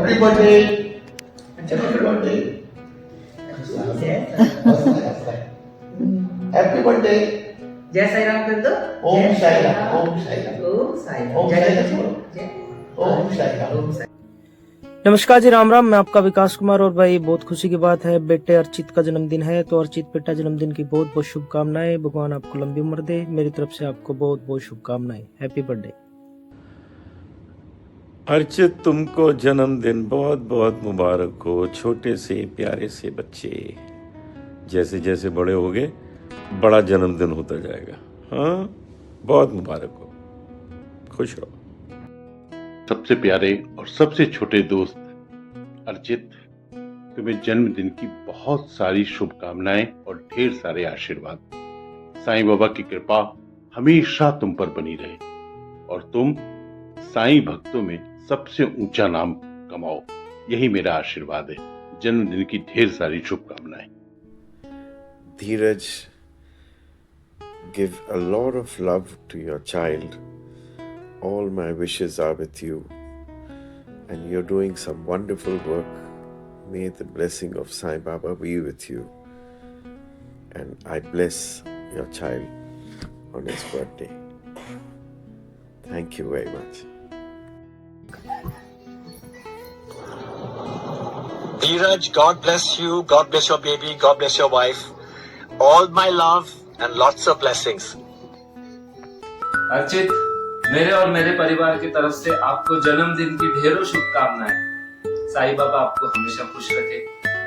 Happy birthday. Happy birthday. Happy birthday. जय साई राम कर दो। ओम साई राम. ओम साई राम. ओम साई राम. ओम जय साई जय राम. जय. ओम साई राम. ओम साई. नमस्कार जी, राम राम। मैं आपका विकास कुमार। और भाई बहुत खुशी की बात है, बेटे अर्चित का जन्मदिन है, तो अर्चित बेटा जन्मदिन की बहुत बहुत शुभकामनाएं। भगवान आपको लंबी उम्र दे। मेरी तरफ से आपको बहुत बहुत शुभकामनाएं। Happy birthday. अर्चित, तुमको जन्मदिन बहुत बहुत मुबारक हो। छोटे से प्यारे से बच्चे, जैसे जैसे बड़े होगे बड़ा जन्मदिन होता जाएगा। हाँ, बहुत मुबारक हो, खुश रहो। सबसे प्यारे और सबसे छोटे दोस्त अर्चित, तुम्हें जन्मदिन की बहुत सारी शुभकामनाएं और ढेर सारे आशीर्वाद। साईं बाबा की कृपा हमेशा तुम पर बनी रहे और तुम साईं भक्तों में सबसे ऊंचा नाम कमाओ, यही मेरा आशीर्वाद है। जन्मदिन की ढेर सारी शुभकामनाएं। Dheeraj, give a lot of love to your child. All my wishes are with you, and you're doing some wonderful work. May the blessing of Sai Baba be with you, and I bless your child on his birthday. Thank you very much. Dheeraj, God bless you, God bless your baby, God bless your wife. All my love and lots of blessings. Archit, मेरे और मेरे परिवार की तरफ से आपको जन्मदिन की ढेरों शुभकामनाएं। साईं बाबा आपको हमेशा खुश रखे।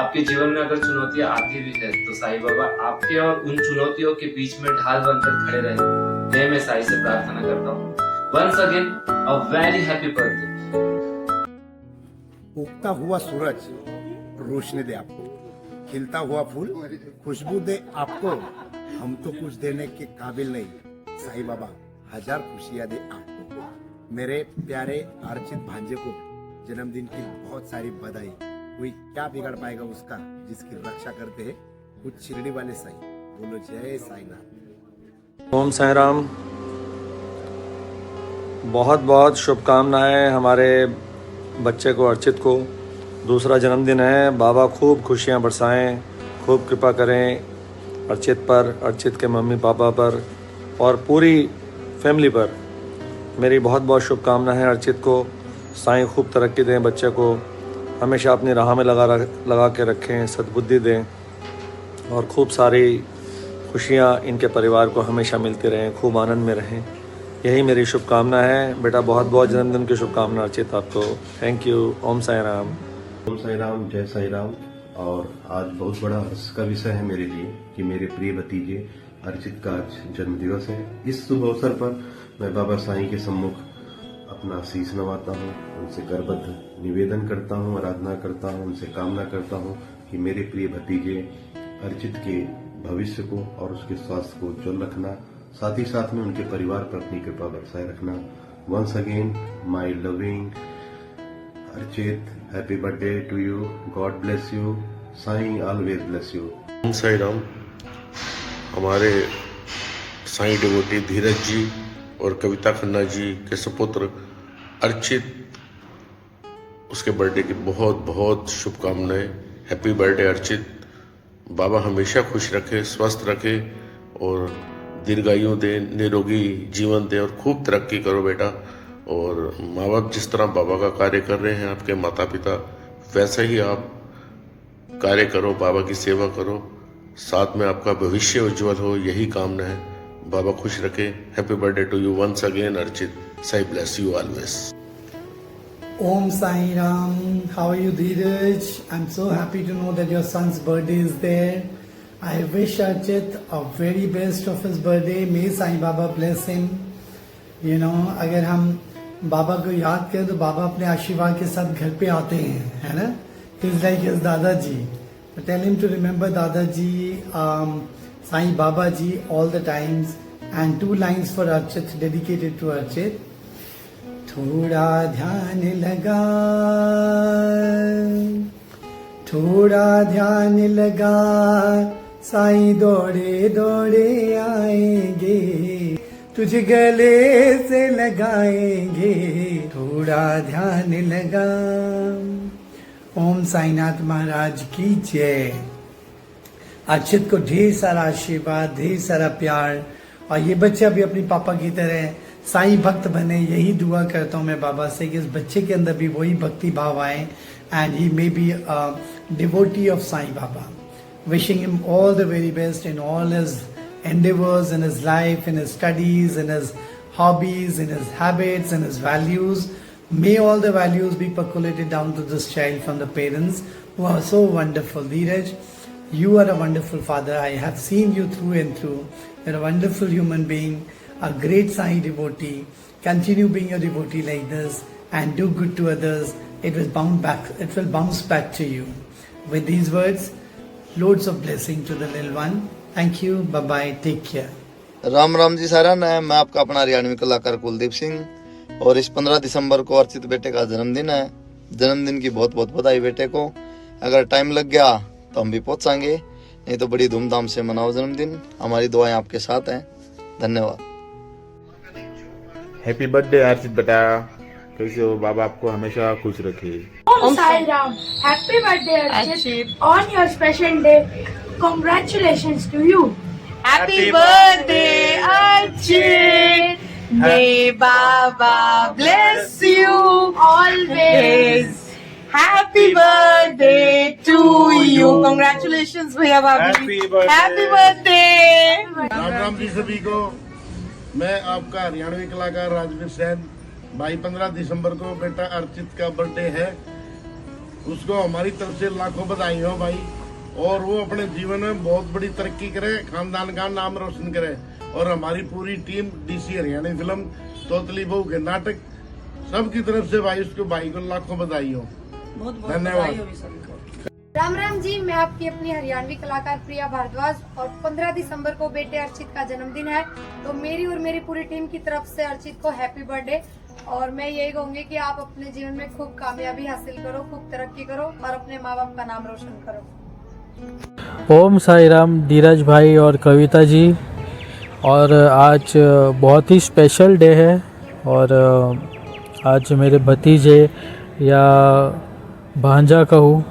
आपके जीवन में अगर चुनौतियां आती भी है तो साईं बाबा आपके और उन चुनौतियों के बीच में ढाल बनकर खड़े रहे। मैं साईं से प्रार्थना करता हूँ। Once again a very happy birthday. उगता हुआ सूरज रोशनी दे आपको, खिलता हुआ फूल खुशबू दे आपको। हम तो कुछ देने के काबिल नहीं, साईं बाबा हजार खुशियां दे आपको। मेरे प्यारे अर्चित भांजे को जन्मदिन की बहुत सारी बधाई। कोई क्या बिगाड़ पाएगा उसका, जिसकी रक्षा करते हैं कुछ शिरडी वाले साईं। बोलो जय साईनाथ। ओम साई राम। बहुत बहुत शुभकामनाएं हमारे बच्चे को, अर्चित को। दूसरा जन्मदिन है। बाबा खूब खुशियां बरसाएं, खूब कृपा करें अर्चित पर, अर्चित के मम्मी पापा पर और पूरी फैमिली पर। मेरी बहुत बहुत शुभकामना है अर्चित को। साईं खूब तरक्की दें, बच्चे को हमेशा अपनी राह में लगा के रखें, सद्बुद्धि दें और खूब सारी खुशियां इनके परिवार को हमेशा मिलती रहें, खूब आनंद में रहें। यही मेरी शुभकामना है। बेटा बहुत बहुत जन्मदिन की शुभकामना अर्चित आपको। Thank you. ओम साई राम। ओम साई राम, जय साई राम। और आज बहुत बड़ा हर्ष का विषय है मेरे लिए कि मेरे प्रिय भतीजे अर्चित का आज जन्म दिवस है। इस शुभ अवसर पर मैं बाबा साईं के सम्मुख अपना शीश नवाता हूँ, उनसे करबद्ध निवेदन करता हूँ, आराधना करता हूँ, उनसे कामना करता हूँ कि मेरे प्रिय भतीजे अर्चित के भविष्य को और उसके स्वास्थ्य को उज्जवल रखना, साथ ही साथ में उनके परिवार पर अपनी कृपा बरसाए रखना। Once again my loving Archit, happy birthday to you. God bless you. Sai always bless you. Om Sai Ram. हमारे साईं डिवोटी धीरज जी और कविता खन्ना जी के सुपुत्र अर्चित, उसके बर्थडे की बहुत बहुत शुभकामनाएं। Happy birthday Archit. बाबा हमेशा खुश रखे, स्वस्थ रखे और दीर्घायु दे, निरोगी जीवन दे और खूब तरक्की करो बेटा। और माँ बाप जिस तरह बाबा का कार्य कर रहे हैं, आपके माता पिता, वैसे ही आप कार्य करो, बाबा की सेवा करो, साथ में आपका भविष्य उज्जवल हो, यही कामना है। बाबा खुश रखे। Happy birthday to you once again Archit. Sai bless you always. Om Sai Ram, how are you Dheeraj? I'm so happy to know that your son's birthday is there. I wish Archit a very best of his birthday. May Sai Baba bless him. You know, अगर हम बाबा को याद करें तो बाबा अपने आशीर्वाद के साथ घर पे आते हैं, है ना? He's like his दादाजी. But tell him to remember दादाजी, Sai Baba ji all the times. And 2 lines for Archit, dedicated to Archit. थोड़ा ध्यान लगा, थोड़ा ध्यान लगा, साईं दौड़े दौड़े आएंगे। तुझे गले से लगाएंगे थोड़ा ध्यान लगा। ओम साईनाथ महाराज की जय। अर्चित को ढेर सारा आशीर्वाद, ढेर सारा प्यार, और ये बच्चा भी अपनी पापा की तरह साईं भक्त बने, यही दुआ करता हूँ मैं बाबा से कि इस बच्चे के अंदर भी वही भक्ति भाव आए and he may be a devotee of Sai Baba. Wishing him all the very best in all his endeavors in his life, in his studies, in his hobbies, in his habits, in his values. May all the values be percolated down to this child from the parents who are so wonderful. Dheeraj, you are a wonderful father. I have seen you through and through. You're a wonderful human being, a great Sai devotee. Continue being a devotee like this and do good to others. It will bounce back to you. With these words, loads of blessing to the little one. Thank you. Bye bye. Take care. Ram Ram ji सारा मैं आपका अपना हरियाणवी कलाकार कुलदीप सिंह, और इस 15 दिसंबर को अर्चित बेटे का जन्मदिन है। जन्मदिन की बहुत बहुत बधाई बेटे को। अगर टाइम लग गया तो हम भी पहुंचाएंगे, नहीं तो बड़ी धूमधाम से मनाओ जन्मदिन। हमारी दुआएं आपके साथ हैं। धन्यवाद। हैप्पी बर्थडे अर्चित बेटा, कैसे हो? बाबा आपको हमेशा खुश रखे। Om Sai Ram. Happy birthday Archit on your special day. Congratulations to you. Happy birthday Archit. May Baba bless you always. Happy birthday to you. Congratulations भैया भाभी. Happy birthday. राम राम जी सभी को। मैं आपका हरियाणवी कलाकार राजवीर सैन। भाई 15 दिसंबर को बेटा अर्चित का बर्थडे है, उसको हमारी तरफ से लाखों बधाई हो भाई, और वो अपने जीवन में बहुत बड़ी तरक्की करे, खानदान का नाम रोशन करे। और हमारी पूरी टीम डीसी हरियाणा फिल्म, तोतली बहू के नाटक, सबकी तरफ से भाई उसको भाई को लाखों बधाई हो। धन्यवाद। राम राम जी, मैं आपकी अपनी हरियाणवी कलाकार प्रिया भारद्वाज, और 15 दिसंबर को बेटे अर्चित का जन्मदिन है, तो मेरी और मेरी पूरी टीम की तरफ से अर्चित को हैप्पी बर्थडे। और मैं यही कहूंगी कि आप अपने जीवन में खूब कामयाबी हासिल करो, खूब तरक्की करो और अपने माँ बाप का नाम रोशन करो। ओम साई राम धीरज भाई और कविता जी। और आज बहुत ही स्पेशल डे है, और आज मेरे भतीजे या भांजा कहूँ,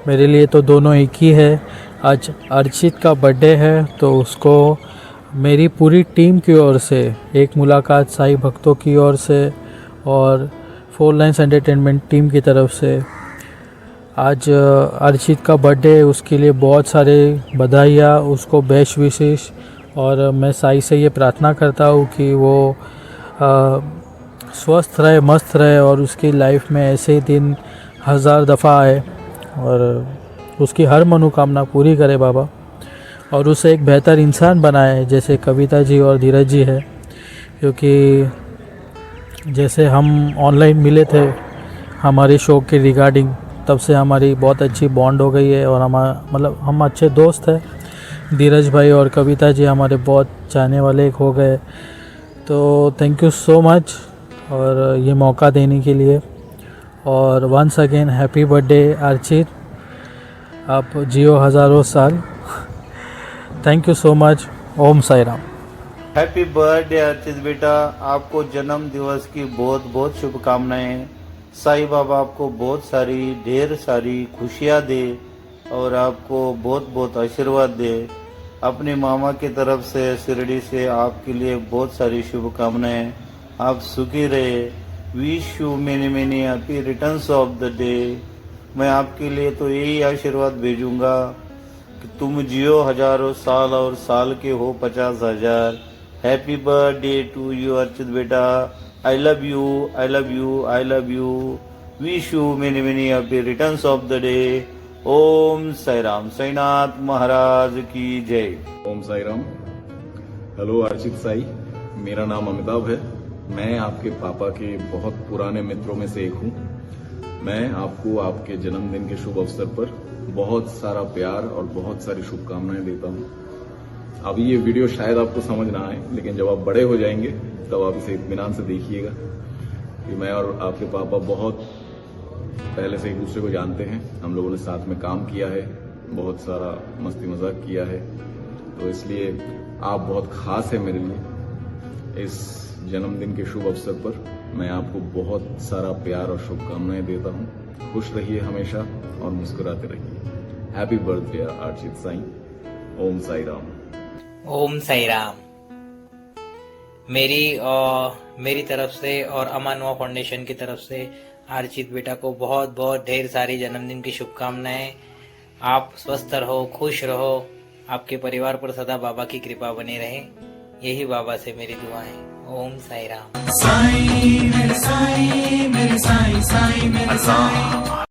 मेरे लिए तो दोनों एक ही है। आज अर्चित का बर्थडे है, तो उसको मेरी पूरी टीम की ओर से, एक मुलाकात साई भक्तों की ओर से और 4 लाइन्स एंटरटेनमेंट टीम की तरफ से आज अर्चित का बर्थडे, उसके लिए बहुत सारे बधाइयाँ, उसको बेस्ट विशेष। और मैं साई से ये प्रार्थना करता हूँ कि वो स्वस्थ रहे, मस्त रहे, और उसकी लाइफ में ऐसे ही दिन 1000 दफ़ा आए और उसकी हर मनोकामना पूरी करे बाबा, और उसे एक बेहतर इंसान बनाए जैसे कविता जी और धीरज जी है। क्योंकि जैसे हम ऑनलाइन मिले थे हमारे शो के रिगार्डिंग, तब से हमारी बहुत अच्छी बॉन्ड हो गई है, और हम अच्छे दोस्त हैं। धीरज भाई और कविता जी हमारे बहुत चाहने वाले हो गए। तो थैंक यू सो मच और ये मौका देने के लिए। और once again happy birthday Archit, आप जियो हज़ारों साल। Thank you so much. Om Sai Ram. Happy birthday Archit बेटा, आपको जन्म दिवस की बहुत बहुत शुभकामनाएं। साईं बाबा आपको बहुत सारी ढेर सारी खुशियाँ दे और आपको बहुत बहुत आशीर्वाद दे। अपने मामा की तरफ से शिरडी से आपके लिए बहुत सारी शुभकामनाएं। आप सुखी रहे। Wish you many many happy returns of the day. मैं आपके लिए तो यही आशीर्वाद भेजूंगा कि तुम जियो हजारों साल और साल के हो 50,000। Happy birthday to you Archit बेटा। I love you, I love you, I love you. Wish you many many happy returns of the day. Om Sai Ram. Sainath Maharaj की जय। ओम साई राम। हेलो अर्चित साई, मेरा नाम अमिताभ है। मैं आपके पापा के बहुत पुराने मित्रों में से एक हूँ। मैं आपको आपके जन्मदिन के शुभ अवसर पर बहुत सारा प्यार और बहुत सारी शुभकामनाएं देता हूँ। अभी ये वीडियो शायद आपको समझ ना आए, लेकिन जब आप बड़े हो जाएंगे तब आप इसे इत्मीनान से देखिएगा कि मैं और आपके पापा बहुत पहले से एक दूसरे को जानते हैं। हम लोगों ने साथ में काम किया है, बहुत सारा मस्ती मजाक किया है, तो इसलिए आप बहुत खास है मेरे लिए। इस जन्मदिन के शुभ अवसर पर मैं आपको बहुत सारा प्यार और शुभकामनाएं देता हूं। खुश रहिए हमेशा और मुस्कुराते रहिए। Happy birthday Archit Sai. ओम साई राम। ओम साई राम। मेरी तरफ से और अमानुआ फाउंडेशन की तरफ से अर्चित बेटा को बहुत बहुत ढेर सारी जन्मदिन की शुभकामनाएं। आप स्वस्थ रहो, खुश रहो, आपके परिवार पर सदा बाबा की कृपा बनी रहे, यही बाबा से मेरी दुआएं। ओम साई राम। साईं मेरे साईं मेरे साईं साईं मेरे साईं।